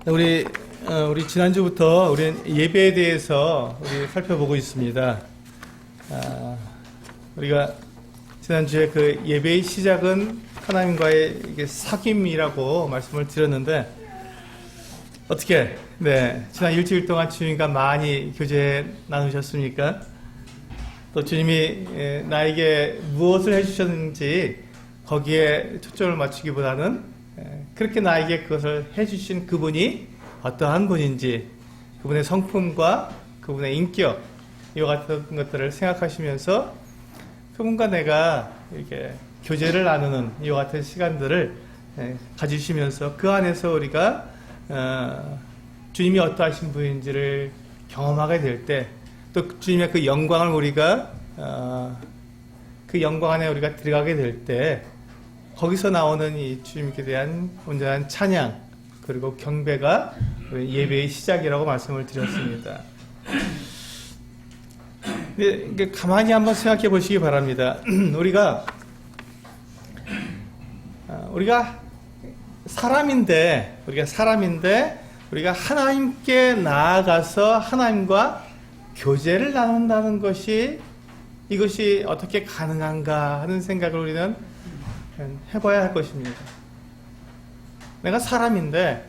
우리 지난주부터 우리 예배에 대해서 우리 살펴보고 있습니다. 우리가 지난주에 그 예배의 시작은 하나님과의 사귐이라고 말씀을 드렸는데, 어떻게, 지난 일주일 동안 주님과 많이 교제 나누셨습니까? 또 주님이 나에게 무엇을 해주셨는지 거기에 초점을 맞추기보다는 그렇게 나에게 그것을 해주신 그분이 어떠한 분인지, 그분의 성품과 그분의 인격, 이와 같은 것들을 생각하시면서 그분과 내가 이렇게 교제를 나누는 이와 같은 시간들을 가지시면서 그 안에서 우리가 주님이 어떠하신 분인지를 경험하게 될 때, 또 주님의 그 영광을 우리가 그 영광 안에 우리가 들어가게 될 때, 거기서 나오는 이 주님께 대한 온전한 찬양 그리고 경배가 예배의 시작이라고 말씀을 드렸습니다. 근데 가만히 한번 생각해 보시기 바랍니다. 우리가 사람인데 우리가 하나님께 나아가서 하나님과 교제를 나눈다는 것이, 이것이 어떻게 가능한가 하는 생각을 우리는 해봐야 할 것입니다. 내가 사람인데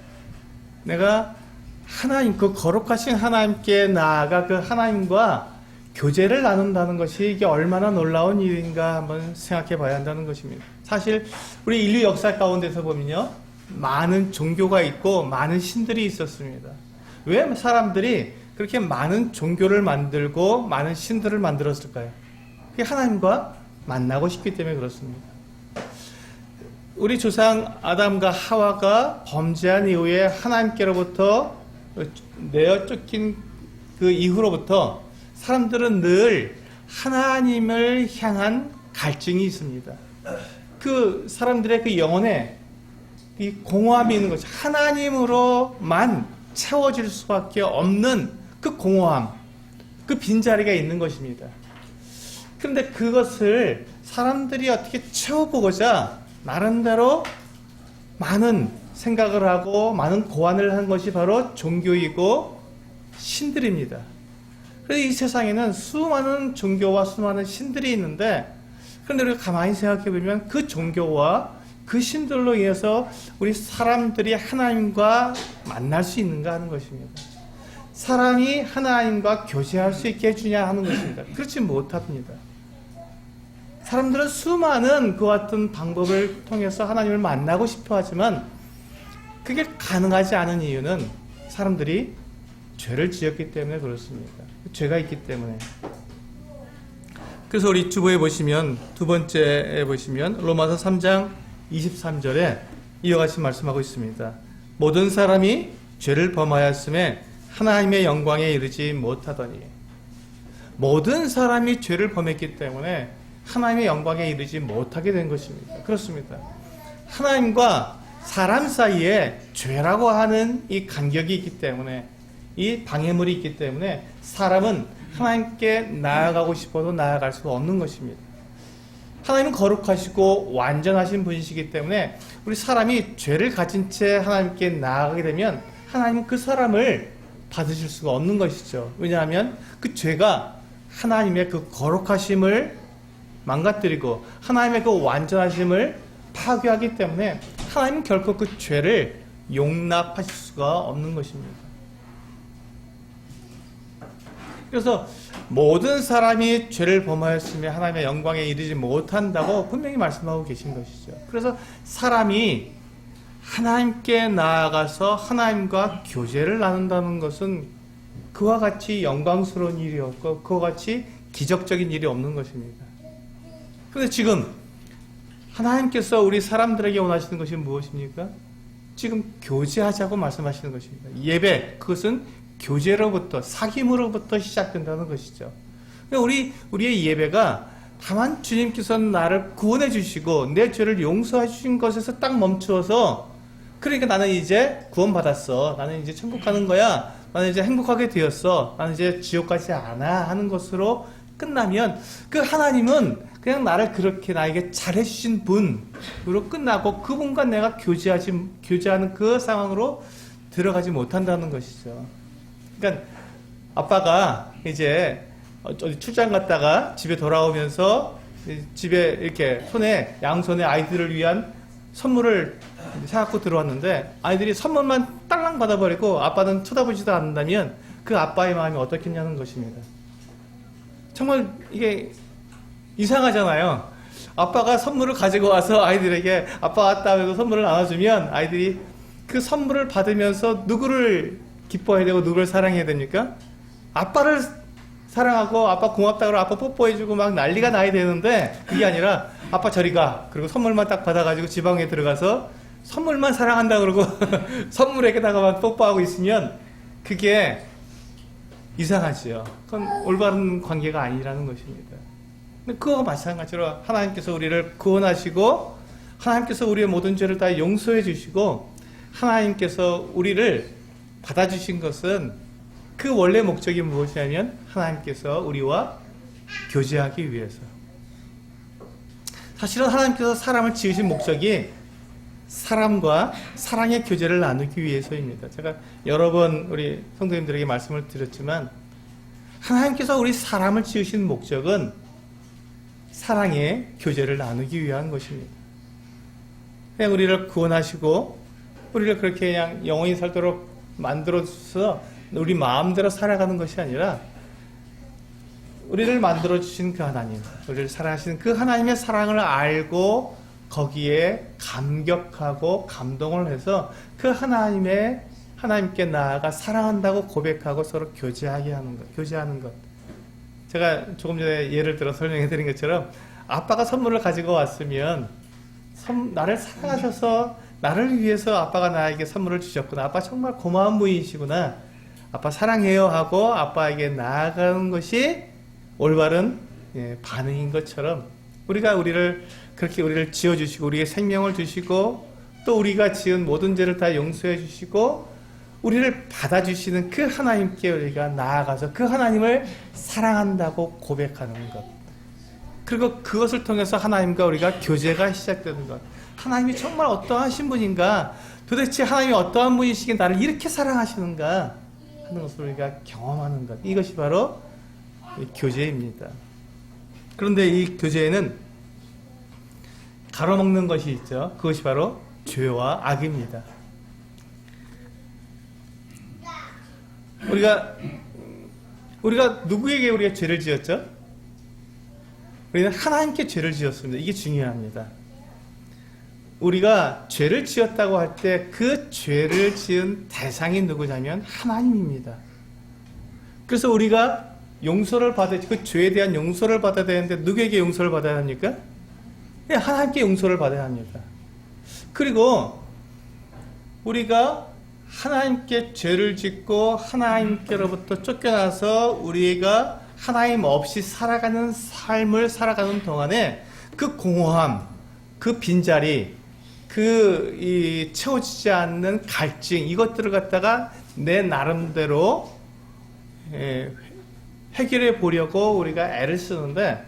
내가 하나님, 그 거룩하신 하나님께 나아가 그 하나님과 교제를 나눈다는 것이 이게 얼마나 놀라운 일인가 한번 생각해 봐야 한다는 것입니다. 사실 우리 인류 역사 가운데서 보면요, 많은 종교가 있고 많은 신들이 있었습니다. 왜 사람들이 그렇게 많은 종교를 만들고 많은 신들을 만들었을까요? 그게 하나님과 만나고 싶기 때문에 그렇습니다. 우리 조상 아담과 하와가 범죄한 이후에 하나님께로부터 내어 쫓긴 그 이후로부터 사람들은 늘 하나님을 향한 갈증이 있습니다. 그 사람들의 그 영혼에 이 공허함이 있는 것이, 하나님으로만 채워질 수밖에 없는 그 공허함, 그 빈자리가 있는 것입니다. 그런데 그것을 사람들이 어떻게 채워보고자 나름대로 많은 생각을 하고 많은 고안을 한 것이 바로 종교이고 신들입니다. 그래서 이 세상에는 수많은 종교와 수많은 신들이 있는데, 그런데 우리가 가만히 생각해 보면 그 종교와 그 신들로 인해서 우리 사람들이 하나님과 만날 수 있는가 하는 것입니다. 사람이 하나님과 교제할 수 있게 해주냐 하는 것입니다. 그렇지 못합니다. 사람들은 수많은 그와 같은 방법을 통해서 하나님을 만나고 싶어 하지만 그게 가능하지 않은 이유는 사람들이 죄를 지었기 때문에 그렇습니다. 죄가 있기 때문에. 그래서 우리 주보에 보시면, 두 번째에 보시면 로마서 3장 23절에 이와 같이 말씀하고 있습니다. 모든 사람이 죄를 범하였음에 하나님의 영광에 이르지 못하더니. 모든 사람이 죄를 범했기 때문에 하나님의 영광에 이르지 못하게 된 것입니다. 그렇습니다. 하나님과 사람 사이에 죄라고 하는 이 간격이 있기 때문에, 이 방해물이 있기 때문에 사람은 하나님께 나아가고 싶어도 나아갈 수가 없는 것입니다. 하나님은 거룩하시고 완전하신 분이시기 때문에 우리 사람이 죄를 가진 채 하나님께 나아가게 되면 하나님은 그 사람을 받으실 수가 없는 것이죠. 왜냐하면 그 죄가 하나님의 그 거룩하심을 망가뜨리고 하나님의 그 완전하심을 파괴하기 때문에 하나님은 결코 그 죄를 용납하실 수가 없는 것입니다. 그래서 모든 사람이 죄를 범하였으며 하나님의 영광에 이르지 못한다고 분명히 말씀하고 계신 것이죠. 그래서 사람이 하나님께 나아가서 하나님과 교제를 나눈다는 것은 그와 같이 영광스러운 일이 없고 그와 같이 기적적인 일이 없는 것입니다. 그런데 지금 하나님께서 우리 사람들에게 원하시는 것이 무엇입니까? 지금 교제하자고 말씀하시는 것입니다. 예배, 그것은 교제로부터, 사귐으로부터 시작된다는 것이죠. 우리의 예배가 다만 주님께서 나를 구원해 주시고 내 죄를 용서해 주신 것에서 딱 멈추어서, 그러니까 나는 이제 구원받았어, 나는 이제 천국 가는 거야, 나는 이제 행복하게 되었어, 나는 이제 지옥 가지 않아 하는 것으로 끝나면 그 하나님은 그냥 나를 그렇게 나에게 잘해주신 분으로 끝나고 그분과 내가 교제하는 그 상황으로 들어가지 못한다는 것이죠. 그러니까 아빠가 이제 어디 출장 갔다가 집에 돌아오면서 집에 이렇게 양손에 아이들을 위한 선물을 사갖고 들어왔는데 아이들이 선물만 딸랑 받아버리고 아빠는 쳐다보지도 않는다면 그 아빠의 마음이 어떻겠냐는 것입니다. 정말 이게 이상하잖아요. 아빠가 선물을 가지고 와서 아이들에게 아빠 왔다 하고 선물을 나눠주면 아이들이 그 선물을 받으면서 누구를 기뻐해야 되고 누구를 사랑해야 됩니까? 아빠를 사랑하고 아빠 고맙다 그러고 아빠 뽀뽀해주고 막 난리가 나야 되는데 그게 아니라 아빠 저리 가 그리고 선물만 딱 받아가지고 지방에 들어가서 선물만 사랑한다 그러고 선물에게다가만 뽀뽀하고 있으면 그게 이상하지요. 그건 올바른 관계가 아니라는 것입니다. 그와 마찬가지로 하나님께서 우리를 구원하시고 하나님께서 우리의 모든 죄를 다 용서해 주시고 하나님께서 우리를 받아주신 것은 그 원래 목적이 무엇이냐면 하나님께서 우리와 교제하기 위해서. 사실은 하나님께서 사람을 지으신 목적이 사람과 사랑의 교제를 나누기 위해서입니다. 제가 여러 번 우리 성도님들에게 말씀을 드렸지만 하나님께서 우리 사람을 지으신 목적은 사랑의 교제를 나누기 위한 것입니다. 그냥 우리를 구원하시고 우리를 그렇게 그냥 영원히 살도록 만들어서 우리 마음대로 살아가는 것이 아니라 우리를 만들어주신 그 하나님, 우리를 사랑하시는 그 하나님의 사랑을 알고 거기에 감격하고 감동을 해서 그 하나님께 나아가 사랑한다고 고백하고 서로 교제하게 하는 것, 교제하는 것. 제가 조금 전에 예를 들어 설명해 드린 것처럼 아빠가 선물을 가지고 왔으면 나를 사랑하셔서 나를 위해서 아빠가 나에게 선물을 주셨구나. 아빠 정말 고마운 분이시구나. 아빠 사랑해요 하고 아빠에게 나아가는 것이 올바른 반응인 것처럼 우리가 그렇게 우리를 지어주시고 우리의 생명을 주시고 또 우리가 지은 모든 죄를 다 용서해 주시고 우리를 받아주시는 그 하나님께 우리가 나아가서 그 하나님을 사랑한다고 고백하는 것. 그리고 그것을 통해서 하나님과 우리가 교제가 시작되는 것. 하나님이 정말 어떠하신 분인가? 도대체 하나님이 어떠한 분이시기에 나를 이렇게 사랑하시는가? 하는 것을 우리가 경험하는 것. 이것이 바로 교제입니다. 그런데 이 교제에는 가로막는 것이 있죠. 그것이 바로 죄와 악입니다. 우리가 누구에게 우리가 죄를 지었죠? 우리는 하나님께 죄를 지었습니다. 이게 중요합니다. 우리가 죄를 지었다고 할 때 그 죄를 지은 대상이 누구냐면 하나님입니다. 그래서 우리가 용서를 그 죄에 대한 용서를 받아야 되는데 누구에게 용서를 받아야 합니까? 하나님께 용서를 받아야 합니다. 그리고 우리가 하나님께 죄를 짓고 하나님께로부터 쫓겨나서 우리가 하나님 없이 살아가는 삶을 살아가는 동안에 그 공허함, 그 빈자리, 채워지지 않는 갈증, 이것들을 갖다가 내 나름대로 해결해 보려고 우리가 애를 쓰는데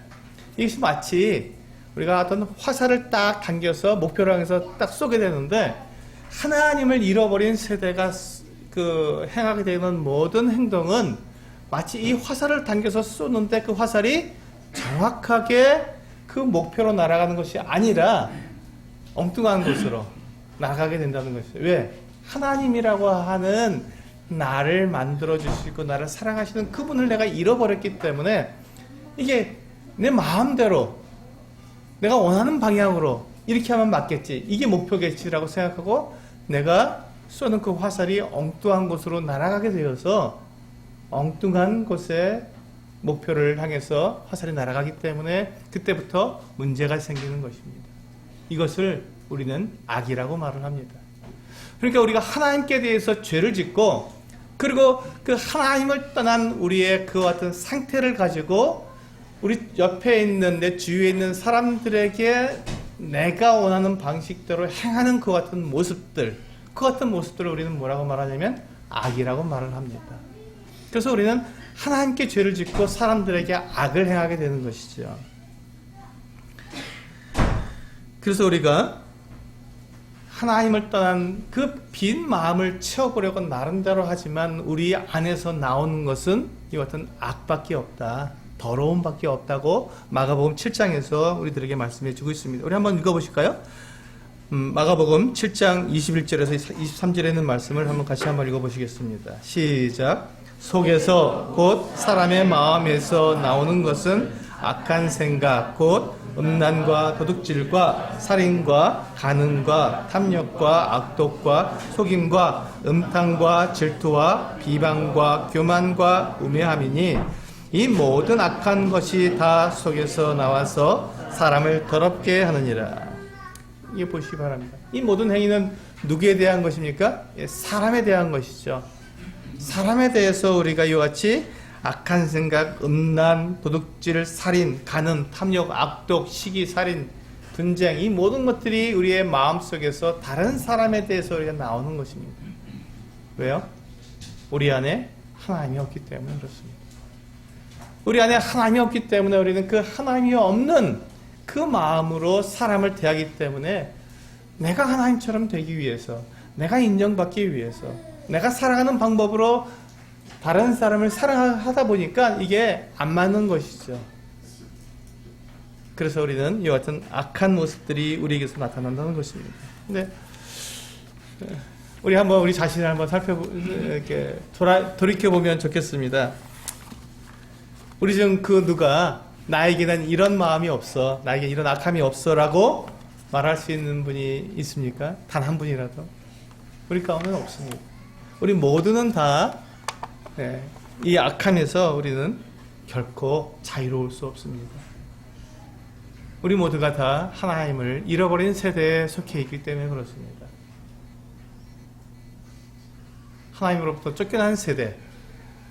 이것이 마치 우리가 어떤 화살을 딱 당겨서 목표를 향해서 딱 쏘게 되는데 하나님을 잃어버린 세대가 행하게 되는 모든 행동은 마치 이 화살을 당겨서 쏘는데 그 화살이 정확하게 그 목표로 날아가는 것이 아니라 엉뚱한 곳으로 나가게 된다는 것이죠. 왜? 하나님이라고 하는 나를 만들어주시고 나를 사랑하시는 그분을 내가 잃어버렸기 때문에 이게 내 마음대로 내가 원하는 방향으로 이렇게 하면 맞겠지. 이게 목표겠지라고 생각하고 내가 쏘는 그 화살이 엉뚱한 곳으로 날아가게 되어서 엉뚱한 곳에 목표를 향해서 화살이 날아가기 때문에 그때부터 문제가 생기는 것입니다. 이것을 우리는 악이라고 말을 합니다. 그러니까 우리가 하나님께 대해서 죄를 짓고 그리고 그 하나님을 떠난 우리의 그와 같은 상태를 가지고 우리 옆에 있는 내 주위에 있는 사람들에게 내가 원하는 방식대로 행하는 그 같은 모습들, 그 같은 모습들을 우리는 뭐라고 말하냐면 악이라고 말을 합니다. 그래서 우리는 하나님께 죄를 짓고 사람들에게 악을 행하게 되는 것이죠. 그래서 우리가 하나님을 떠난 그 빈 마음을 채워보려고 나름대로 하지만 우리 안에서 나오는 것은 이와 같은 악밖에 없다. 더러움밖에 없다고 마가복음 7장에서 우리들에게 말씀해 주고 있습니다. 우리 한번 읽어보실까요? 마가복음 7장 21절에서 23절에 있는 말씀을 같이 한번 읽어보시겠습니다. 시작. 속에서 곧 사람의 마음에서 나오는 것은 악한 생각 곧 음란과 도둑질과 살인과 간음과 탐욕과 악독과 속임과 음탕과 질투와 비방과 교만과 우매함이니 이 모든 악한 것이 다 속에서 나와서 사람을 더럽게 하느니라. 이게 보시기 바랍니다. 이 모든 행위는 누구에 대한 것입니까? 사람에 대한 것이죠. 사람에 대해서 우리가 이와 같이 악한 생각, 음란, 도둑질, 살인, 간음, 탐욕, 악독, 시기, 살인, 분쟁 이 모든 것들이 우리의 마음속에서 다른 사람에 대해서 우리가 나오는 것입니다. 왜요? 우리 안에 하나님이 없기 때문에 그렇습니다. 우리 안에 하나님이 없기 때문에 우리는 그 하나님이 없는 그 마음으로 사람을 대하기 때문에 내가 하나님처럼 되기 위해서, 내가 인정받기 위해서, 내가 살아가는 방법으로 다른 사람을 사랑하다 보니까 이게 안 맞는 것이죠. 그래서 우리는 이와 같은 악한 모습들이 우리에게서 나타난다는 것입니다. 근데 우리 한번 우리 자신을 한번 이렇게 돌이켜보면 좋겠습니다. 우리 중 그 누가 나에게는 이런 마음이 없어, 나에게 이런 악함이 없어라고 말할 수 있는 분이 있습니까? 단 한 분이라도? 우리 가운데는 없습니다. 우리 모두는 다 이 악함에서 우리는 결코 자유로울 수 없습니다. 우리 모두가 다 하나님을 잃어버린 세대에 속해 있기 때문에 그렇습니다. 하나님으로부터 쫓겨난 세대,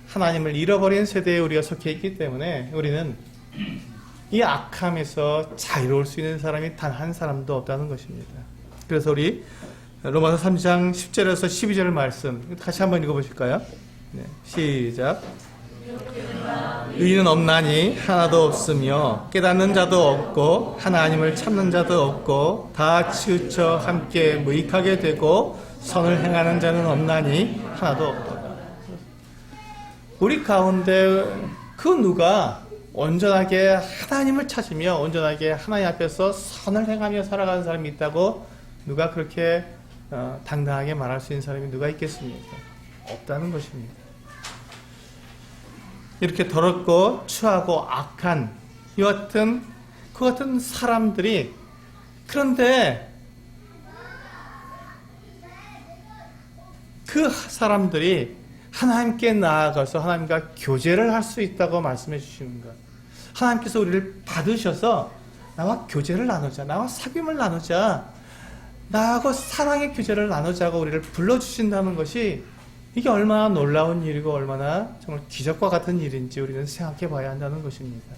하나님을 잃어버린 세대에 우리가 속해 있기 때문에 우리는 이 악함에서 자유로울 수 있는 사람이 단 한 사람도 없다는 것입니다. 그래서 우리 로마서 3장 10절에서 12절 말씀 다시 한번 읽어보실까요? 네, 시작. 의인은 없나니 하나도 없으며 깨닫는 자도 없고 하나님을 찾는 자도 없고 다 치우쳐 함께 무익하게 되고 선을 행하는 자는 없나니 하나도 없도다. 우리 가운데 그 누가 온전하게 하나님을 찾으며 온전하게 하나님 앞에서 선을 행하며 살아가는 사람이 있다고 누가 그렇게 당당하게 말할 수 있는 사람이 누가 있겠습니까? 없다는 것입니다. 이렇게 더럽고 추하고 악한 이 같은 그 같은 사람들이 그런데 그 사람들이 하나님께 나아가서 하나님과 교제를 할 수 있다고 말씀해 주시는 것. 하나님께서 우리를 받으셔서 나와 교제를 나누자, 나와 사귐을 나누자, 나하고 사랑의 교제를 나누자고 우리를 불러주신다는 것이 이게 얼마나 놀라운 일이고 얼마나 정말 기적과 같은 일인지 우리는 생각해 봐야 한다는 것입니다.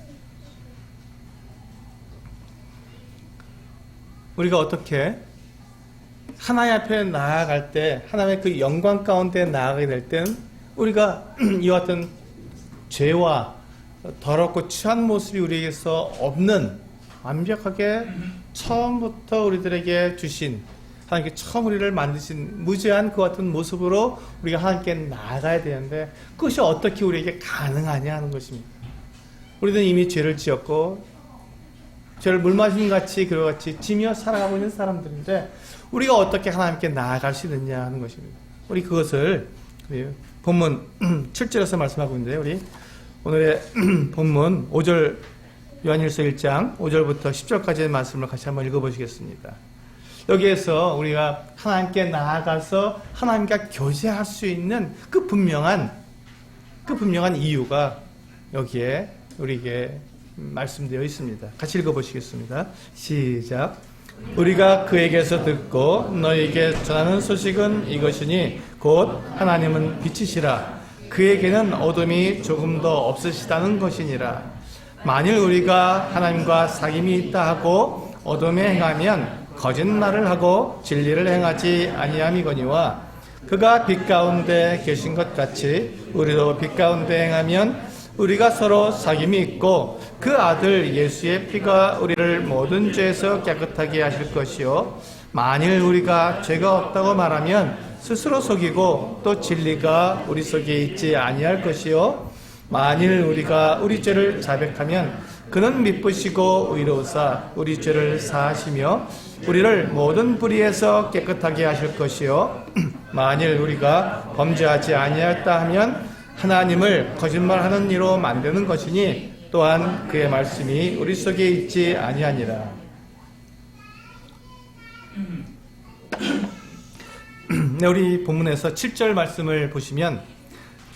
우리가 어떻게 하나님 앞에 나아갈 때, 하나님의 그 영광 가운데 나아가게 될 땐 우리가 이와 같은 죄와 더럽고 취한 모습이 우리에게서 없는 완벽하게 처음부터 우리들에게 주신 하나님께 처음 우리를 만드신 무죄한 그 같은 모습으로 우리가 하나님께 나아가야 되는데 그것이 어떻게 우리에게 가능하냐 하는 것입니다. 우리는 이미 죄를 지었고 죄를 물마심 같이 그와 같이 지며 살아가고 있는 사람들인데 우리가 어떻게 하나님께 나아갈 수 있느냐 하는 것입니다. 우리 그것을 본문 7절에서 말씀하고 있는데요. 우리 오늘의 본문 5절 요한일서 1장 5절부터 10절까지의 말씀을 같이 한번 읽어보시겠습니다. 여기에서 우리가 하나님께 나아가서 하나님과 교제할 수 있는 그 분명한 이유가 여기에 우리에게 말씀되어 있습니다. 같이 읽어보시겠습니다. 시작. 우리가 그에게서 듣고 너희에게 전하는 소식은 이것이니 곧 하나님은 빛이시라. 그에게는 어둠이 조금도 없으시다는 것이니라. 만일 우리가 하나님과 사귐이 있다 하고 어둠에 행하면 거짓말을 하고 진리를 행하지 아니함이거니와 그가 빛 가운데 계신 것 같이 우리도 빛 가운데 행하면 우리가 서로 사귐이 있고 그 아들 예수의 피가 우리를 모든 죄에서 깨끗하게 하실 것이요 만일 우리가 죄가 없다고 말하면 스스로 속이고 또 진리가 우리 속에 있지 아니할 것이요 만일 우리가 우리 죄를 자백하면 그는 미쁘시고 의로우사 우리 죄를 사하시며 우리를 모든 불의에서 깨끗하게 하실 것이요 만일 우리가 범죄하지 아니하였다 하면 하나님을 거짓말하는 이로 만드는 것이니 또한 그의 말씀이 우리 속에 있지 아니하니라. 네, 우리 본문에서 7절 말씀을 보시면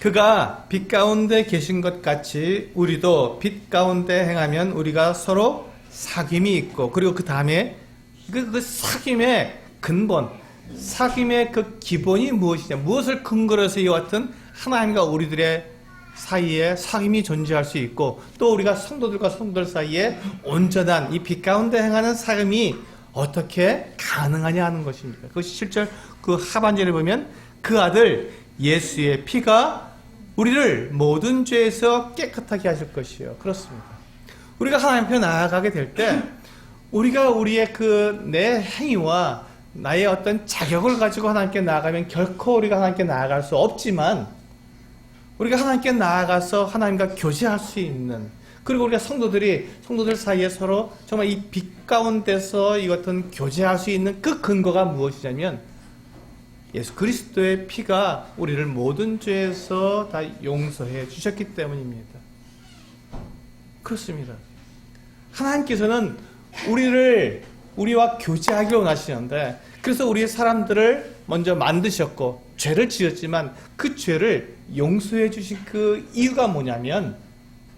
그가 빛 가운데 계신 것 같이 우리도 빛 가운데 행하면 우리가 서로 사귐이 있고 그리고 그 다음에 그 사귐의 근본, 사귐의 그 기본이 무엇이냐, 무엇을 근거로 해서 이와 같은 하나님과 우리들의 사이에 사귐이 존재할 수 있고 또 우리가 성도들과 성도들 사이에 온전한 이 빛 가운데 행하는 사귐이 어떻게 가능하냐 하는 것입니다. 그것이 7절 그 하반절에 보면 그 아들 예수의 피가 우리를 모든 죄에서 깨끗하게 하실 것이요. 그렇습니다. 우리가 하나님 앞에 나아가게 될 때 우리가 우리의 그 내 행위와 나의 어떤 자격을 가지고 하나님께 나아가면 결코 우리가 하나님께 나아갈 수 없지만 우리가 하나님께 나아가서 하나님과 교제할 수 있는 그리고 우리가 성도들 사이에 서로 정말 이 빛 가운데서 이 같은 교제할 수 있는 그 근거가 무엇이냐면 예수 그리스도의 피가 우리를 모든 죄에서 다 용서해 주셨기 때문입니다. 그렇습니다. 하나님께서는 우리와 교제하기를 원하시는데 그래서 우리의 사람들을 먼저 만드셨고 죄를 지었지만 그 죄를 용서해 주신 그 이유가 뭐냐면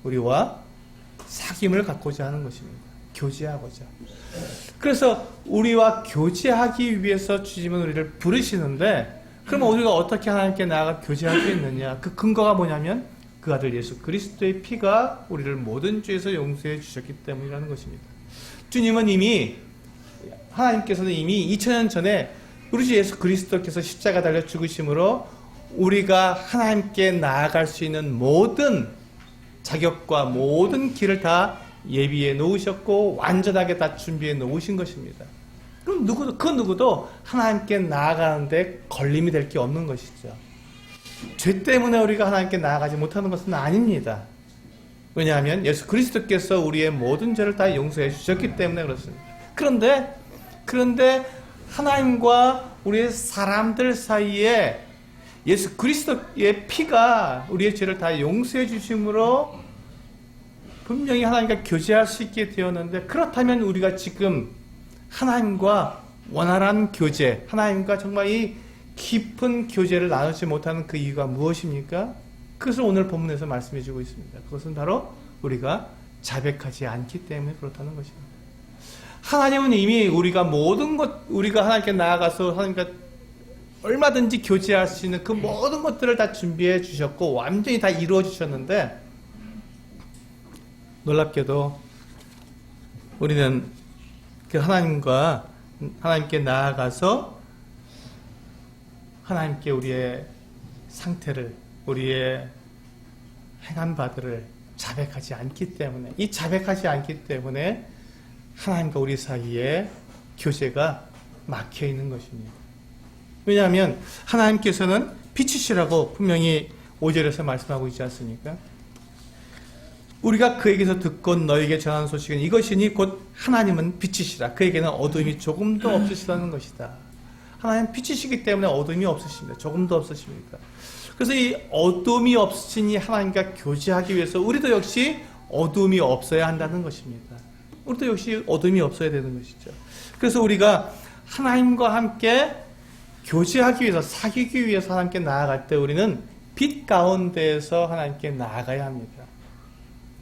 우리와 사귐을 갖고자 하는 것입니다. 교제하고자. 그래서 우리와 교제하기 위해서 주님은 우리를 부르시는데 그러면 우리가 어떻게 하나님께 나아가 교제할 수 있느냐? 그 근거가 뭐냐면 그 아들 예수 그리스도의 피가 우리를 모든 죄에서 용서해 주셨기 때문이라는 것입니다. 주님은 하나님께서는 이미 2000년 전에 우리 주 예수 그리스도께서 십자가 달려 죽으심으로 우리가 하나님께 나아갈 수 있는 모든 자격과 모든 길을 다 예비해 놓으셨고 완전하게 다 준비해 놓으신 것입니다. 그럼 그 누구도 하나님께 나아가는데 걸림이 될 게 없는 것이죠. 죄 때문에 우리가 하나님께 나아가지 못하는 것은 아닙니다. 왜냐하면 예수 그리스도께서 우리의 모든 죄를 다 용서해 주셨기 때문에 그렇습니다. 그런데 하나님과 우리의 사람들 사이에 예수 그리스도의 피가 우리의 죄를 다 용서해 주심으로 분명히 하나님과 교제할 수 있게 되었는데 그렇다면 우리가 지금 하나님과 원활한 교제, 하나님과 정말 이 깊은 교제를 나누지 못하는 그 이유가 무엇입니까? 그것을 오늘 본문에서 말씀해 주고 있습니다. 그것은 바로 우리가 자백하지 않기 때문에 그렇다는 것입니다. 하나님은 이미 우리가 하나님께 나아가서 하나님과 얼마든지 교제할 수 있는 그 모든 것들을 다 준비해 주셨고 완전히 다 이루어 주셨는데 놀랍게도 우리는 그 하나님께 나아가서 하나님께 우리의 상태를 우리의 행한 바들을 자백하지 않기 때문에 이 자백하지 않기 때문에 하나님과 우리 사이에 교제가 막혀 있는 것입니다. 왜냐하면 하나님께서는 빛이시라고 분명히 5절에서 말씀하고 있지 않습니까? 우리가 그에게서 듣고 너에게 전하는 소식은 이것이니 곧 하나님은 빛이시라. 그에게는 어둠이 조금도 없으시다는 것이다. 하나님은 빛이시기 때문에 어둠이 없으십니다. 조금도 없으십니다. 그래서 이 어둠이 없으신 이 하나님과 교제하기 위해서 우리도 역시 어둠이 없어야 한다는 것입니다. 우리도 역시 어둠이 없어야 되는 것이죠. 그래서 우리가 하나님과 함께 교제하기 위해서 사귀기 위해서 하나님께 나아갈 때 우리는 빛 가운데에서 하나님께 나아가야 합니다.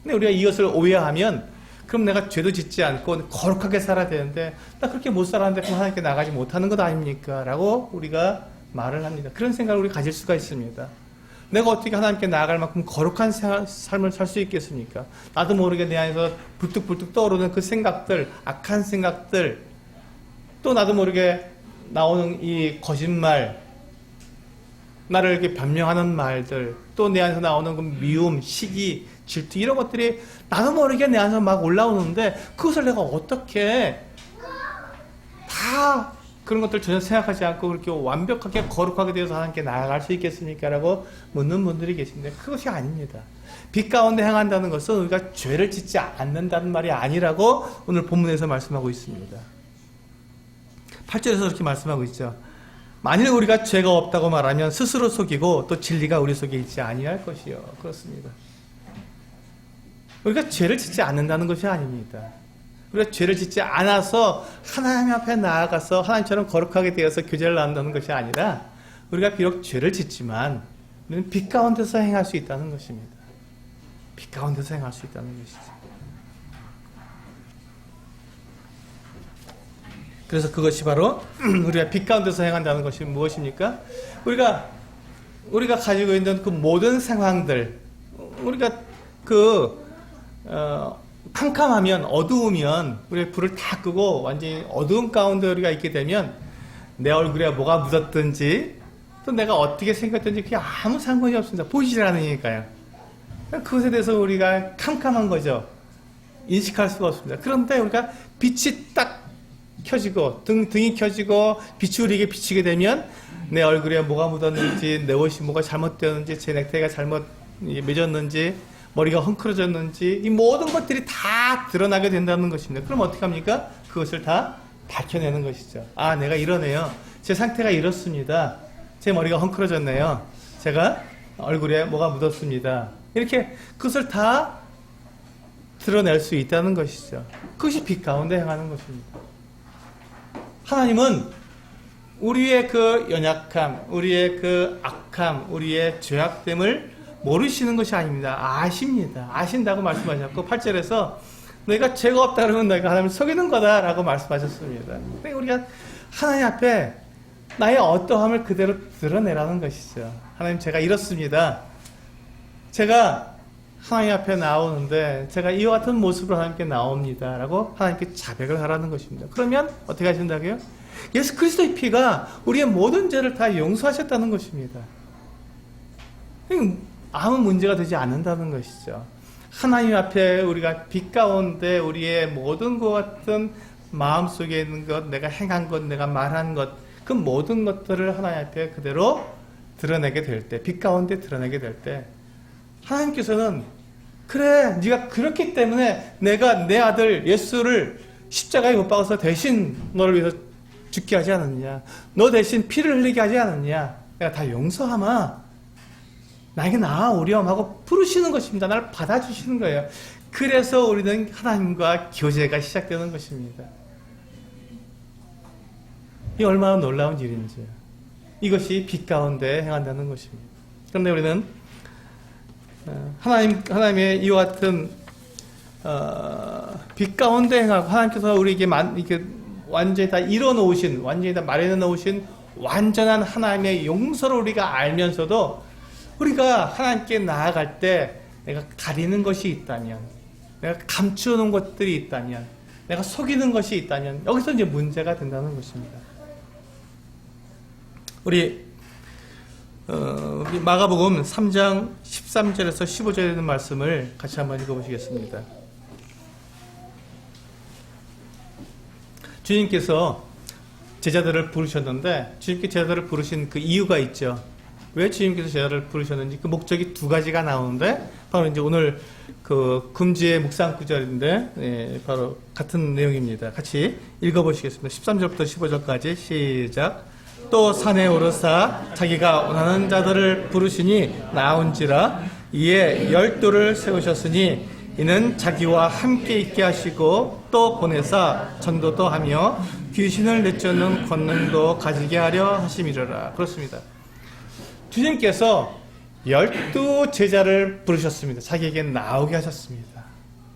근데 우리가 이것을 오해하면 그럼 내가 죄도 짓지 않고 거룩하게 살아야 되는데 나 그렇게 못 살았는데 그럼 하나님께 나가지 못하는 것 아닙니까? 라고 우리가 말을 합니다. 그런 생각을 우리 가질 수가 있습니다. 내가 어떻게 하나님께 나아갈 만큼 거룩한 삶을 살 수 있겠습니까? 나도 모르게 내 안에서 불뚝불뚝 떠오르는 그 생각들, 악한 생각들, 또 나도 모르게 나오는 이 거짓말, 나를 이렇게 변명하는 말들, 또 내 안에서 나오는 그 미움, 시기, 질투 이런 것들이 나도 모르게 내 안에서 막 올라오는데 그것을 내가 어떻게 다 그런 것들 전혀 생각하지 않고 그렇게 완벽하게 거룩하게 되어서 하나님께 나아갈 수 있겠습니까? 라고 묻는 분들이 계신데 그것이 아닙니다. 빛 가운데 행한다는 것은 우리가 죄를 짓지 않는다는 말이 아니라고 오늘 본문에서 말씀하고 있습니다. 8절에서 그렇게 말씀하고 있죠. 만일 우리가 죄가 없다고 말하면 스스로 속이고 또 진리가 우리 속에 있지 아니할 것이요. 그렇습니다. 우리가 죄를 짓지 않는다는 것이 아닙니다. 우리가 죄를 짓지 않아서 하나님 앞에 나아가서 하나님처럼 거룩하게 되어서 교제를 나눈다는 것이 아니라 우리가 비록 죄를 짓지만 우리는 빛 가운데서 행할 수 있다는 것입니다. 빛 가운데서 행할 수 있다는 것이죠. 그래서 그것이 바로 우리가 빛 가운데서 행한다는 것이 무엇입니까? 우리가 가지고 있는 그 모든 상황들, 우리가 캄캄하면, 어두우면, 우리 불을 다 끄고 완전히 어두운 가운데 우리가 있게 되면 내 얼굴에 뭐가 묻었든지 또 내가 어떻게 생겼든지 그게 아무 상관이 없습니다. 보이질 않으니까요. 그것에 대해서 우리가 캄캄한 거죠. 인식할 수가 없습니다. 그런데 우리가 빛이 딱 켜지고 등이 켜지고 빛이 우리에게 비치게 되면 내 얼굴에 뭐가 묻었는지, 내 옷이 뭐가 잘못되었는지, 제 넥타이가 잘못 맺었는지, 머리가 헝클어졌는지 이 모든 것들이 다 드러나게 된다는 것입니다. 그럼 어떻게 합니까? 그것을 다 밝혀내는 것이죠. 아, 내가 이러네요. 제 상태가 이렇습니다. 제 머리가 헝클어졌네요. 제가 얼굴에 뭐가 묻었습니다. 이렇게 그것을 다 드러낼 수 있다는 것이죠. 그것이 빛 가운데 행하는 것입니다. 하나님은 우리의 그 연약함, 우리의 그 악함, 우리의 죄악됨을 모르시는 것이 아닙니다. 아십니다. 아신다고 말씀하셨고 8절에서 너희가 죄가 없다 그러면 너희가 하나님을 속이는 거다 라고 말씀하셨습니다. 우리가 하나님 앞에 나의 어떠함을 그대로 드러내라는 것이죠. 하나님, 제가 이렇습니다. 제가 하나님 앞에 나오는데 제가 이와 같은 모습으로 하나님께 나옵니다 라고 하나님께 자백을 하라는 것입니다. 그러면 어떻게 하신다고요? 예수 그리스도의 피가 우리의 모든 죄를 다 용서하셨다는 것입니다. 아무 문제가 되지 않는다는 것이죠. 하나님 앞에 우리가 빛 가운데 우리의 모든 것 같은 마음속에 있는 것, 내가 행한 것, 내가 말한 것, 그 모든 것들을 하나님 앞에 그대로 드러내게 될 때, 빛 가운데 드러내게 될 때 하나님께서는 그래, 네가 그렇기 때문에 내가 내 아들 예수를 십자가에 못 박아서 대신 너를 위해서 죽게 하지 않았느냐, 너 대신 피를 흘리게 하지 않았느냐, 내가 다 용서하마, 나에게 나아오렴 하고 부르시는 것입니다. 나를 받아주시는 거예요. 그래서 우리는 하나님과 교제가 시작되는 것입니다. 이 얼마나 놀라운 일인지. 이것이 빛 가운데 행한다는 것입니다. 그런데 우리는 하나님의 이와 같은 빛 가운데 행하고 하나님께서 우리에게 이렇게 완전히 다 이뤄놓으신, 완전히 다 마련해놓으신 완전한 하나님의 용서를 우리가 알면서도 우리가 하나님께 나아갈 때 내가 가리는 것이 있다면, 내가 감추는 것들이 있다면, 내가 속이는 것이 있다면 여기서 이제 문제가 된다는 것입니다. 우리 마가복음 3장 13절에서 15절에 있는 말씀을 같이 한번 읽어보시겠습니다. 주님께서 제자들을 부르셨는데 주님께 제자들을 부르신 그 이유가 있죠. 왜 주님께서 제자를 부르셨는지 그 목적이 두 가지가 나오는데 바로 이제 오늘 그 금주의 묵상 구절인데 바로 같은 내용입니다. 같이 읽어보시겠습니다. 13절부터 15절까지 시작. 또 산에 오르사 자기가 원하는 자들을 부르시니 나온지라 이에 12를 세우셨으니 이는 자기와 함께 있게 하시고 또 보내사 전도도 하며 귀신을 내쫓는 권능도 가지게 하려 하심이로라. 그렇습니다. 주님께서 12제자를 부르셨습니다. 자기에게 나오게 하셨습니다.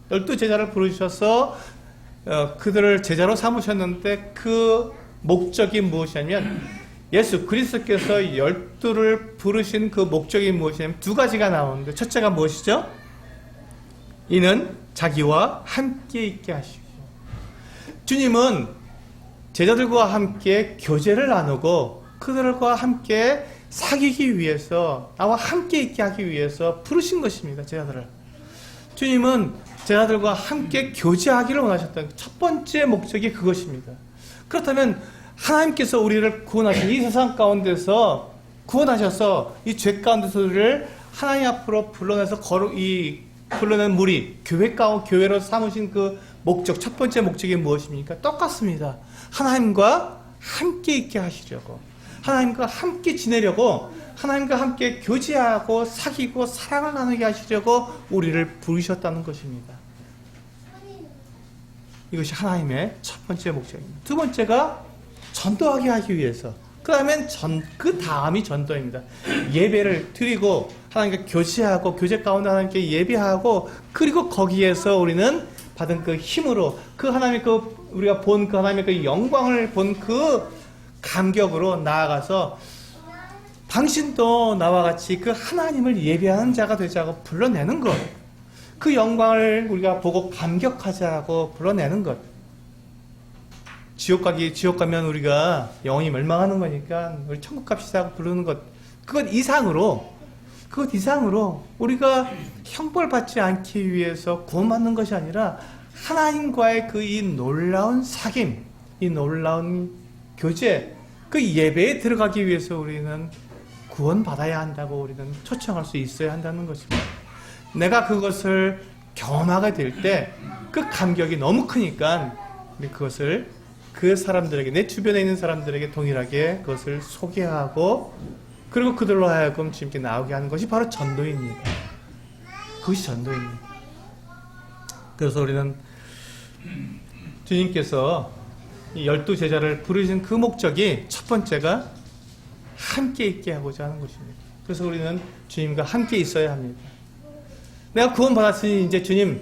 12제자를 부르셔서 그들을 제자로 삼으셨는데 그 목적이 무엇이냐면 예수 그리스도께서 12를 부르신 그 목적이 무엇이냐면 두 가지가 나오는데 첫째가 무엇이죠? 이는 자기와 함께 있게 하시고, 주님은 제자들과 함께 교제를 나누고 그들과 함께 사귀기 위해서, 나와 함께 있게 하기 위해서 부르신 것입니다. 제자들을. 주님은 제자들과 함께 교제하기를 원하셨던 첫 번째 목적이 그것입니다. 그렇다면 하나님께서 우리를 구원하신 이 세상 가운데서 구원하셔서 이 죄 가운데서 우리를 하나님 앞으로 불러내서 불러낸 무리, 교회로 삼으신 그 목적, 첫 번째 목적이 무엇입니까? 똑같습니다. 하나님과 함께 있게 하시려고, 하나님과 함께 지내려고, 하나님과 함께 교제하고 사귀고 사랑을 나누게 하시려고 우리를 부르셨다는 것입니다. 이것이 하나님의 첫 번째 목적입니다. 두 번째가 전도하게 하기 위해서. 그 다음이 전도입니다. 예배를 드리고 하나님과 교제하고 교제 가운데 하나님께 예배하고, 그리고 거기에서 우리는 받은 그 힘으로 우리가 본 그 하나님의 그 영광을 본 그 감격으로 나아가서 당신도 나와 같이 그 하나님을 예배하는 자가 되자고 불러내는 것. 그 영광을 우리가 보고 감격하자고 불러내는 것. 지옥 가면 우리가 영원히 멸망하는 거니까 우리 천국 갑시다 부르는 것. 그것 이상으로 우리가 형벌 받지 않기 위해서 구원받는 것이 아니라 하나님과의 그 이 놀라운 사귐, 이 놀라운 교제, 그 예배에 들어가기 위해서 우리는 구원받아야 한다고 우리는 초청할 수 있어야 한다는 것입니다. 내가 그것을 경험하게 될 때 그 감격이 너무 크니까 우리 그것을 그 사람들에게, 내 주변에 있는 사람들에게 동일하게 그것을 소개하고, 그리고 그들로 하여금 주님께 나오게 하는 것이 바로 전도입니다. 그것이 전도입니다. 그래서 우리는 주님께서 이 12제자를 부르신 그 목적이 첫 번째가 함께 있게 하고자 하는 것입니다. 그래서 우리는 주님과 함께 있어야 합니다. 내가 구원 받았으니 이제 주님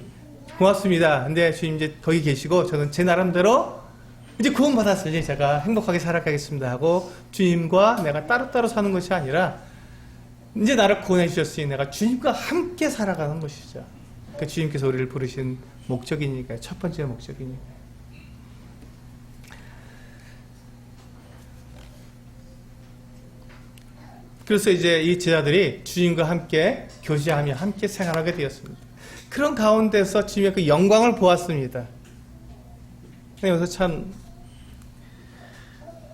고맙습니다. 근데 주님 이제 거기 계시고 저는 제 나름대로 이제 구원 받았으니 제가 행복하게 살아가겠습니다 하고 주님과 내가 따로따로 사는 것이 아니라 이제 나를 구원해 주셨으니 내가 주님과 함께 살아가는 것이죠. 그 주님께서 우리를 부르신 목적이니까요. 첫 번째 목적이니까요. 그래서 이제 이 제자들이 주님과 함께 교제하며 함께 생활하게 되었습니다. 그런 가운데서 주님의 그 영광을 보았습니다. 여기서 참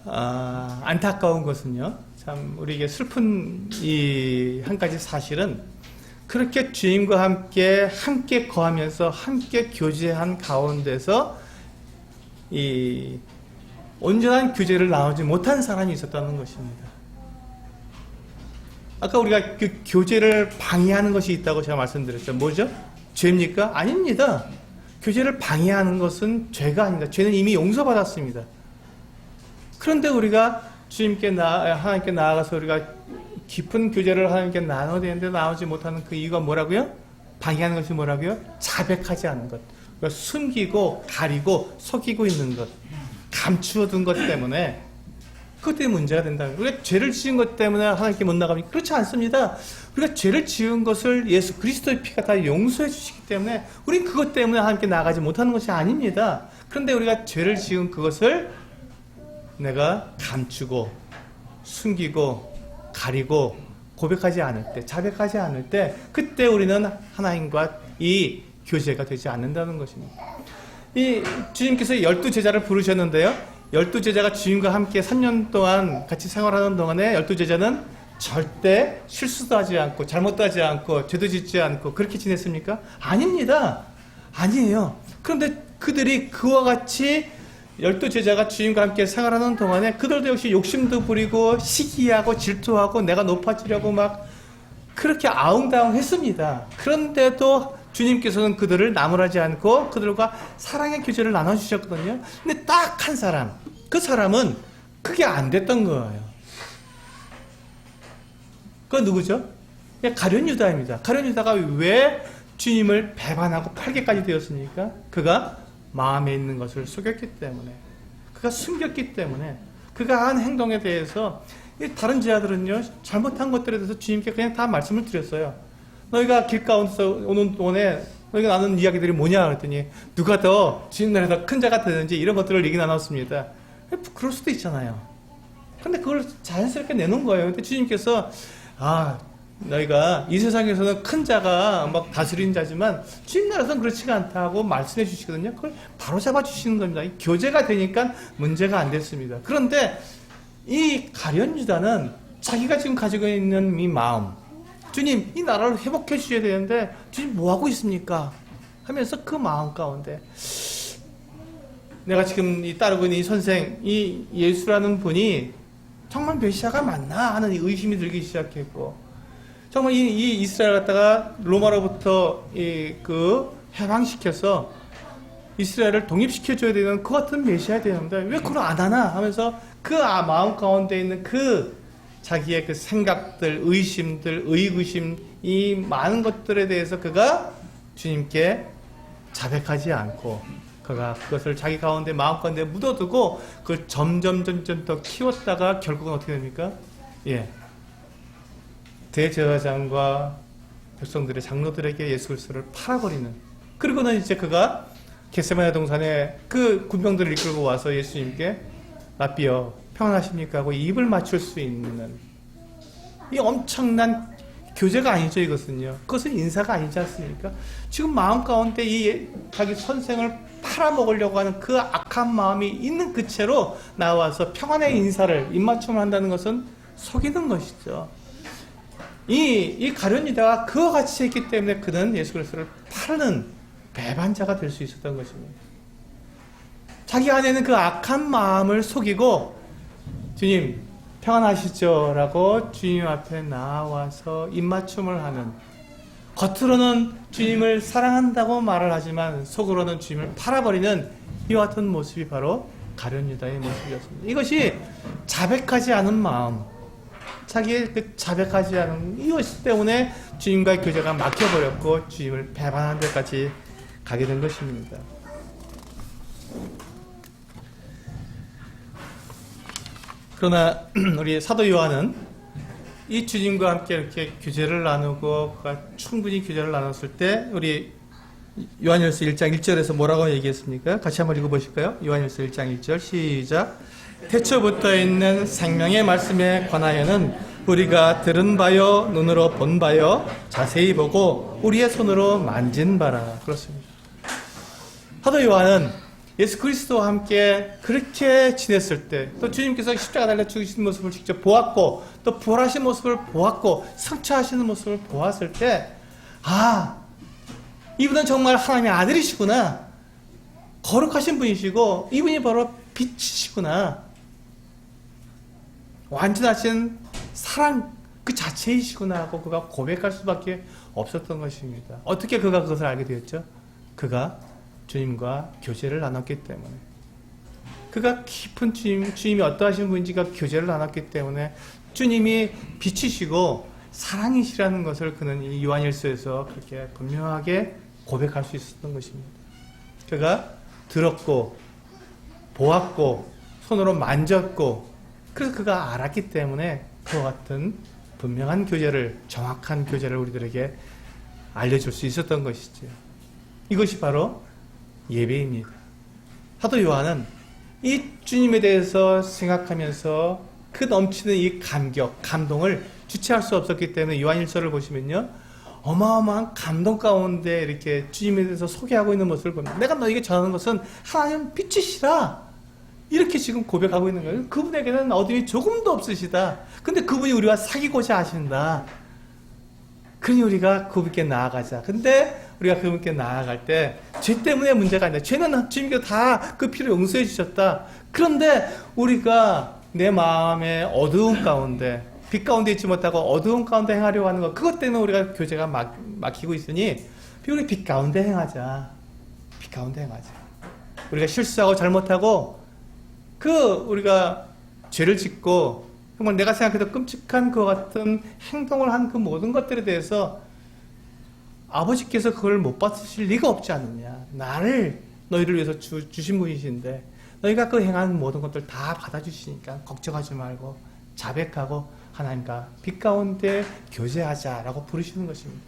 안타까운 것은요, 참 우리에게 슬픈 이 한 가지 사실은, 그렇게 주님과 함께 거하면서 함께 교제한 가운데서 이 온전한 교제를 나누지 못한 사람이 있었다는 것입니다. 아까 우리가 그 교제를 방해하는 것이 있다고 제가 말씀드렸죠. 뭐죠? 죄입니까? 아닙니다. 교제를 방해하는 것은 죄가 아닙니다. 죄는 이미 용서받았습니다. 그런데 우리가 하나님께 나아가서 우리가 깊은 교제를 하나님께 나눠야 되는데 나누지 못하는 그 이유가 뭐라고요? 방해하는 것이 뭐라고요? 자백하지 않는 것. 그러니까 숨기고 가리고 속이고 있는 것, 감추어둔 것 때문에, 그것 때문에 문제가 된다. 우리가 죄를 지은 것 때문에 하나님께 못 나갑니까? 그렇지 않습니다. 우리가 죄를 지은 것을 예수 그리스도의 피가 다 용서해 주시기 때문에 우리는 그것 때문에 하나님께 나가지 못하는 것이 아닙니다. 그런데 우리가 죄를 지은 그것을 내가 감추고 숨기고 가리고 고백하지 않을 때, 자백하지 않을 때, 그때 우리는 하나님과 이 교제가 되지 않는다는 것입니다. 이 주님께서 12제자를 부르셨는데요, 12제자가 주님과 함께 3년 동안 같이 생활하는 동안에 12제자는 절대 실수도 하지 않고 잘못도 하지 않고 죄도 짓지 않고 그렇게 지냈습니까? 아닙니다. 아니에요. 그런데 그들이 그와 같이 12제자가 주님과 함께 생활하는 동안에 그들도 역시 욕심도 부리고 시기하고 질투하고 내가 높아지려고 막 그렇게 아웅다웅 했습니다. 그런데도 주님께서는 그들을 나무라지 않고 그들과 사랑의 교제를 나눠주셨거든요. 근데 딱 한 사람, 그 사람은 그게 안 됐던 거예요. 그건 누구죠? 가룟 유다입니다. 가룟 유다가 왜 주님을 배반하고 팔게까지 되었습니까? 그가 마음에 있는 것을 속였기 때문에, 그가 숨겼기 때문에, 그가 한 행동에 대해서 다른 제자들은요, 잘못한 것들에 대해서 주님께 그냥 다 말씀을 드렸어요. 너희가 길 가운데서 오는 동안에 너희가 나누는 이야기들이 뭐냐 그랬더니 누가 더 주님 나라에 더 큰 자가 되는지 이런 것들을 얘기 나눴습니다. 그럴 수도 있잖아요. 근데 그걸 자연스럽게 내놓은 거예요. 근데 주님께서 너희가 이 세상에서는 큰 자가 막 다스리는 자지만 주님 나라에서는 그렇지가 않다고 말씀해 주시거든요. 그걸 바로 잡아 주시는 겁니다. 교제가 되니까 문제가 안 됐습니다. 그런데 이 가룟 유다는 자기가 지금 가지고 있는 이 마음, 주님 이 나라를 회복해 주셔야 되는데 주님 뭐 하고 있습니까? 하면서 그 마음 가운데 내가 지금 따르고 있는 이 선생, 이 예수라는 분이 정말 메시아가 맞나 하는 의심이 들기 시작했고, 정말 이 이스라엘 갖다가 로마로부터 해방시켜서 이스라엘을 독립시켜줘야 되는 그 같은 메시아야 되는데 왜 그걸 안 하나 하면서 그 마음 가운데 있는 그 자기의 그 생각들, 의심들, 의구심, 이 많은 것들에 대해서 그가 주님께 자백하지 않고 그가 그것을 자기 가운데 마음 가운데 묻어두고 그걸 점점 더 키웠다가 결국은 어떻게 됩니까? 대제사장과 백성들의 장로들에게 예수 그리스도를 팔아버리는, 그리고는 이제 그가 겟세마네 동산에 그 군병들을 이끌고 와서 예수님께 라삐여 평안하십니까 하고 입을 맞출 수 있는 이 엄청난 교제가 아니죠. 이것은요, 그것은 인사가 아니지 않습니까? 지금 마음 가운데 이 자기 선생을 팔아먹으려고 하는 그 악한 마음이 있는 그 채로 나와서 평안의 인사를 입맞춤을 한다는 것은 속이는 것이죠. 이 가룟 유다가 그와 같이 했기 때문에 그는 예수 그리스도를 파는 배반자가 될 수 있었던 것입니다. 자기 안에는 그 악한 마음을 속이고 주님 평안하시죠 라고 주님 앞에 나와서 입맞춤을 하는, 겉으로는 주님을 사랑한다고 말을 하지만 속으로는 주님을 팔아버리는 이와 같은 모습이 바로 가룟 유다의 모습이었습니다. 이것이 자백하지 않은 마음, 자기의 그 자백하지 않은 이것 때문에 주님과의 교제가 막혀버렸고 주님을 배반하는 데까지 가게 된 것입니다. 그러나 우리 사도 요한은 이 주님과 함께 이렇게 교제를 나누고 충분히 교제를 나눴을 때 우리 요한일서 1장 1절에서 뭐라고 얘기했습니까? 같이 한번 읽어보실까요? 요한일서 1장 1절 시작. 태초부터 있는 생명의 말씀에 관하여는 우리가 들은 바요 눈으로 본 바요 자세히 보고 우리의 손으로 만진 바라. 그렇습니다. 사도 요한은 예수 그리스도와 함께 그렇게 지냈을 때, 또 주님께서 십자가 달려 죽으신 모습을 직접 보았고 또 부활하신 모습을 보았고 성취하시는 모습을 보았을 때, 이분은 정말 하나님의 아들이시구나, 거룩하신 분이시고 이분이 바로 빛이시구나, 완전하신 사랑 그 자체이시구나 하고 그가 고백할 수밖에 없었던 것입니다. 어떻게 그가 그것을 알게 되었죠? 그가 주님과 교제를 나눴기 때문에, 그가 깊은 주님이 어떠하신 분인지가 교제를 나눴기 때문에 주님이 빛이시고 사랑이시라는 것을 그는 이 요한일서에서 그렇게 분명하게 고백할 수 있었던 것입니다. 그가 들었고 보았고 손으로 만졌고 그래서 그가 알았기 때문에 그와 같은 분명한 교제를, 정확한 교제를 우리들에게 알려줄 수 있었던 것이죠. 이것이 바로 예배입니다. 사도 요한은 이 주님에 대해서 생각하면서 그 넘치는 이 감격, 감동을 주체할 수 없었기 때문에 요한일서를 보시면요, 어마어마한 감동 가운데 이렇게 주님에 대해서 소개하고 있는 모습을 봅니다. 내가 너에게 전하는 것은 하나님 빛이시라, 이렇게 지금 고백하고 있는 거예요. 그분에게는 어둠이 조금도 없으시다. 근데 그분이 우리와 사귀고자 하신다. 그러니 우리가 그분께 나아가자. 근데 우리가 그분께 나아갈 때 죄 때문에 문제가 아니라, 죄는 주님께서 다 그 피를 용서해 주셨다. 그런데 우리가 내 마음의 어두운 가운데, 빛 가운데 있지 못하고 어두운 가운데 행하려고 하는 것, 그것 때문에 우리가 교제가 막히고 있으니 우리 빛 가운데 행하자. 빛 가운데 행하자. 우리가 실수하고 잘못하고 우리가 죄를 짓고 정말 내가 생각해도 끔찍한 그 같은 행동을 한 그 모든 것들에 대해서 아버지께서 그걸 못 받으실 리가 없지 않느냐. 너희를 위해서 주신 분이신데 너희가 그 행한 모든 것들 다 받아주시니까 걱정하지 말고 자백하고 하나님과 빛 가운데 교제하자라고 부르시는 것입니다.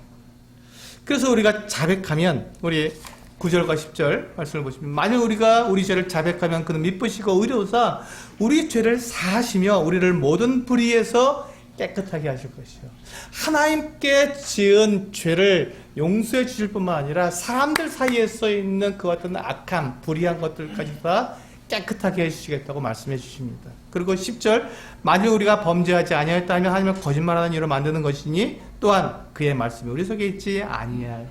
그래서 우리가 자백하면, 우리 9절과 10절 말씀을 보시면, 만약 우리가 우리 죄를 자백하면 그는 미쁘시고 의로우사 우리 죄를 사하시며 우리를 모든 불의에서 깨끗하게 하실 것이요. 하나님께 지은 죄를 용서해 주실 뿐만 아니라 사람들 사이에 써 있는 그 어떤 악함, 불의한 것들까지 다 깨끗하게 해주시겠다고 말씀해 주십니다. 그리고 10절, 만일 우리가 범죄하지 아니하였다면 하나님을 거짓말하는 이로 만드는 것이니 또한 그의 말씀이 우리 속에 있지 아니할.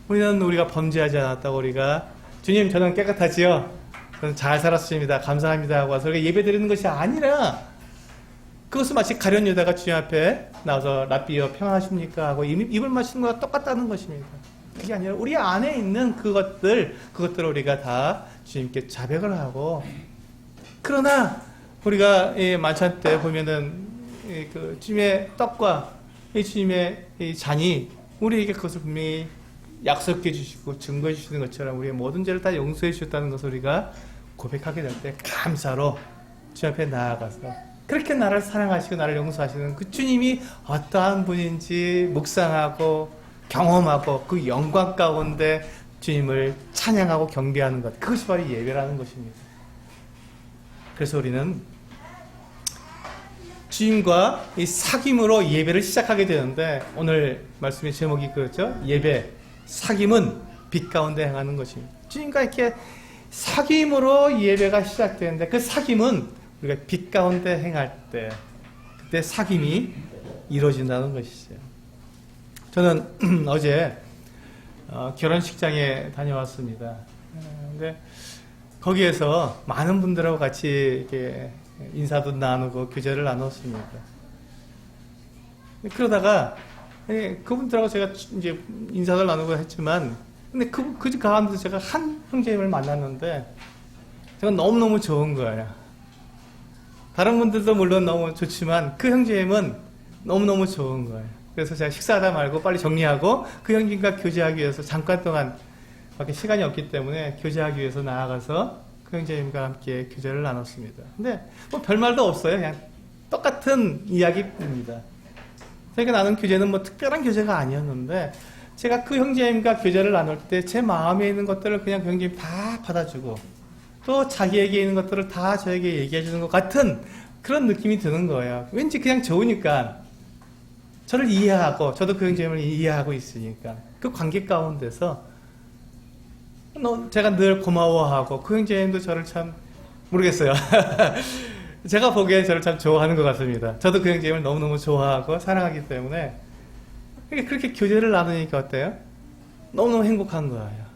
우리가 범죄하지 않았다고 우리가 주님 저는 깨끗하지요? 저는 잘 살았습니다. 감사합니다 하고 와서 예배 드리는 것이 아니라 그것은 마치 가룟 유다가 주님 앞에 나와서 랍비여 평안하십니까 하고 입을 마시는 것과 똑같다는 것입니다. 그게 아니라 우리 안에 있는 그것들을 우리가 다 주님께 자백을 하고, 그러나 우리가 만찬 때 보면은 그 주님의 떡과 이 주님의 이 잔이 우리에게 그것을 분명히 약속해 주시고 증거해 주시는 것처럼 우리의 모든 죄를 다 용서해 주셨다는 것을 우리가 고백하게 될 때 감사로 주님 앞에 나아가서 그렇게 나를 사랑하시고 나를 용서하시는 그 주님이 어떠한 분인지 묵상하고 경험하고 그 영광 가운데 주님을 찬양하고 경배하는 것, 그것이 바로 예배라는 것입니다. 그래서 우리는 주님과 이 사귐으로 예배를 시작하게 되는데, 오늘 말씀의 제목이 그렇죠. 예배, 사귐은 빛 가운데 행하는 것입니다. 주님과 이렇게 사귐으로 예배가 시작되는데, 그 사귐은 우리가 빛 가운데 행할 때, 그때 사귐이 이루어진다는 것이죠. 저는 어제 결혼식장에 다녀왔습니다. 근데 거기에서 많은 분들하고 같이 이렇게 인사도 나누고 교제를 나눴습니다. 그러다가 그분들하고 제가 이제 인사를 나누고 했지만, 근데 그 가운데 제가 한 형제님을 만났는데 제가 너무너무 좋은 거예요. 다른 분들도 물론 너무 좋지만 그 형제님은 너무너무 좋은 거예요. 그래서 제가 식사하다 말고 빨리 정리하고 그 형님과 교제하기 위해서 잠깐 동안 밖에 시간이 없기 때문에 교제하기 위해서 나아가서 그 형제님과 함께 교제를 나눴습니다. 근데 뭐 별말도 없어요. 그냥 똑같은 이야기입니다. 그러니까 나눈 교제는 뭐 특별한 교제가 아니었는데, 제가 그 형제님과 교제를 나눌 때 제 마음에 있는 것들을 그냥 그 형제님 다 받아주고 또 자기에게 있는 것들을 다 저에게 얘기해 주는 것 같은 그런 느낌이 드는 거예요. 왠지 그냥 좋으니까, 저를 이해하고 저도 그 형제님을 이해하고 있으니까 그 관계 가운데서 제가 늘 고마워하고 그 형제님도 저를 참 모르겠어요. 제가 보기엔 저를 참 좋아하는 것 같습니다. 저도 그 형제님을 너무너무 좋아하고 사랑하기 때문에 그렇게 교제를 나누니까 어때요? 너무너무 행복한 거예요.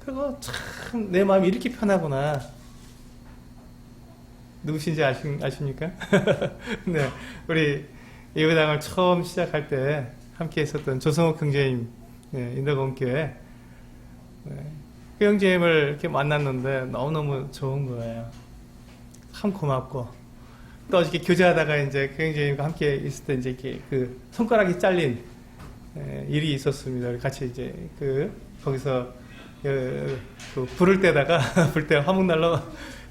그리고 참 내 마음이 이렇게 편하구나. 누구신지 아십니까? 네, 우리 예배당을 처음 시작할 때 함께 있었던 조성욱 형제님, 인도공교회, 그 형제님을 이렇게 만났는데 너무너무 좋은 거예요. 참 고맙고, 또 어저께 교제하다가 이제 그 형제님과 함께 있을 때 이제 이렇게 그 손가락이 잘린 일이 있었습니다. 같이 이제 거기서 그 불을 때다가 불 때 화목난로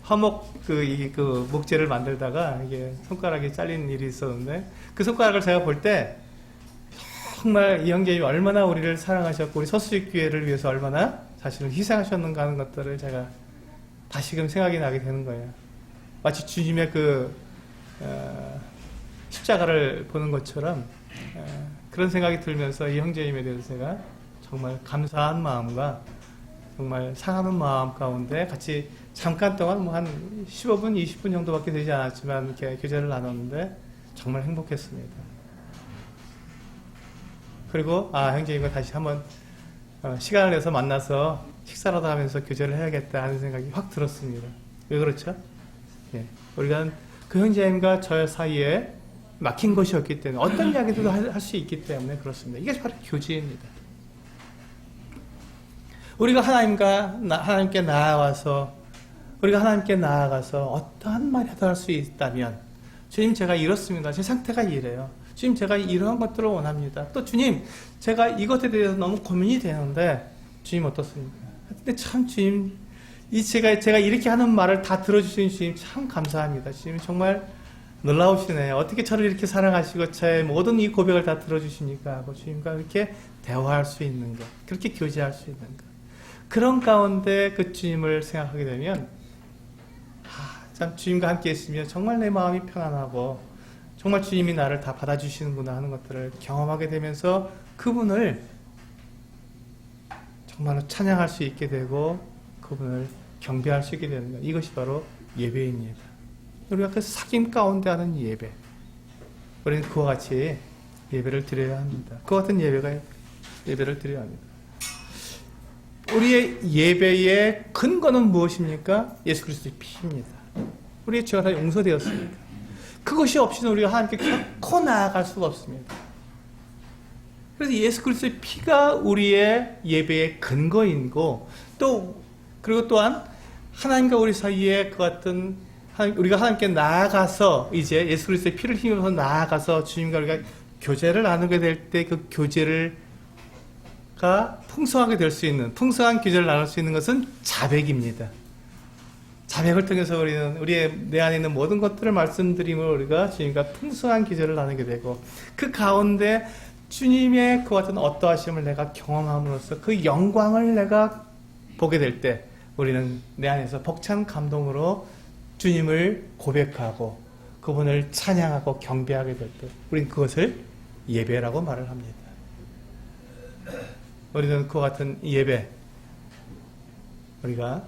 화목 그 목재를 만들다가 이게 손가락이 잘린 일이 있었는데, 그 손가락을 제가 볼 때 정말 이 형제님이 얼마나 우리를 사랑하셨고 우리 서수익교회를 위해서 얼마나 자신을 희생하셨는가 하는 것들을 제가 다시금 생각이 나게 되는 거예요. 마치 주님의 십자가를 보는 것처럼 그런 생각이 들면서 이 형제님에 대해서 제가 정말 감사한 마음과 정말 사랑하는 마음 가운데 같이 잠깐 동안 뭐 한 15분, 20분 정도밖에 되지 않았지만 이렇게 교제를 나눴는데 정말 행복했습니다. 그리고 형제님과 다시 한번 시간을 내서 만나서 식사라도 하면서 교제를 해야겠다 하는 생각이 확 들었습니다. 왜 그렇죠? 예, 우리가 그 형제님과 저 사이에 막힌 것이 없기 때문에 어떤 이야기도 할 수 있기 때문에 그렇습니다. 이게 바로 교제입니다. 우리가 하나님께 나아가서 어떠한 말이라도 할 수 있다면, 주님 제가 이렇습니다. 제 상태가 이래요. 주님 제가 이러한 것들을 원합니다. 또 주님 제가 이것에 대해서 너무 고민이 되는데 주님 어떻습니까? 근데 참 주님 제가 이렇게 하는 말을 다 들어주신 주님 참 감사합니다. 주님 정말 놀라우시네요. 어떻게 저를 이렇게 사랑하시고 제 모든 이 고백을 다 들어주십니까? 하고 주님과 이렇게 대화할 수 있는 것, 그렇게 교제할 수 있는 것, 그런 가운데 그 주님을 생각하게 되면 참 주님과 함께 있으면 정말 내 마음이 편안하고 정말 주님이 나를 다 받아주시는구나 하는 것들을 경험하게 되면서 그분을 정말로 찬양할 수 있게 되고 그분을 경배할 수 있게 되는 것. 이것이 바로 예배입니다. 우리가 그 사귐 가운데 하는 예배. 우리는 그와 같이 예배를 드려야 합니다. 그와 같은 예배를 드려야 합니다. 우리의 예배의 근거는 무엇입니까? 예수 그리스도의 피입니다. 우리의 죄가 다 용서되었습니다. 그것이 없이는 우리가 하나님께 결코 나아갈 수가 없습니다. 그래서 예수 그리스도의 피가 우리의 예배의 근거이고 그리고 또한 하나님과 우리 사이에 그 같은 우리가 하나님께 나아가서 이제 예수 그리스도의 피를 힘입어서 나아가서 주님과 우리가 교제를 나누게 될 때 그 교제가 풍성하게 될 수 있는 풍성한 교제를 나눌 수 있는 것은 자백입니다. 자백을 통해서 우리는 내 안에 있는 모든 것들을 말씀드림으로 우리가 주님과 풍성한 교제를 나누게 되고 그 가운데 주님의 그 같은 어떠하심을 내가 경험함으로써 그 영광을 내가 보게 될 때 우리는 내 안에서 벅찬 감동으로 주님을 고백하고 그분을 찬양하고 경배하게 될 때 우리는 그것을 예배라고 말을 합니다. 우리는 그와 같은 예배 우리가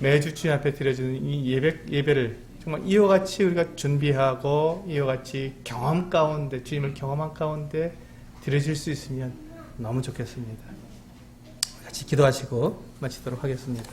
매주 주님 앞에 드려지는 이 예배를 정말 이와 같이 우리가 준비하고 이와 같이 경험 가운데 주님을 경험한 가운데 드려질 수 있으면 너무 좋겠습니다. 같이 기도하시고 마치도록 하겠습니다.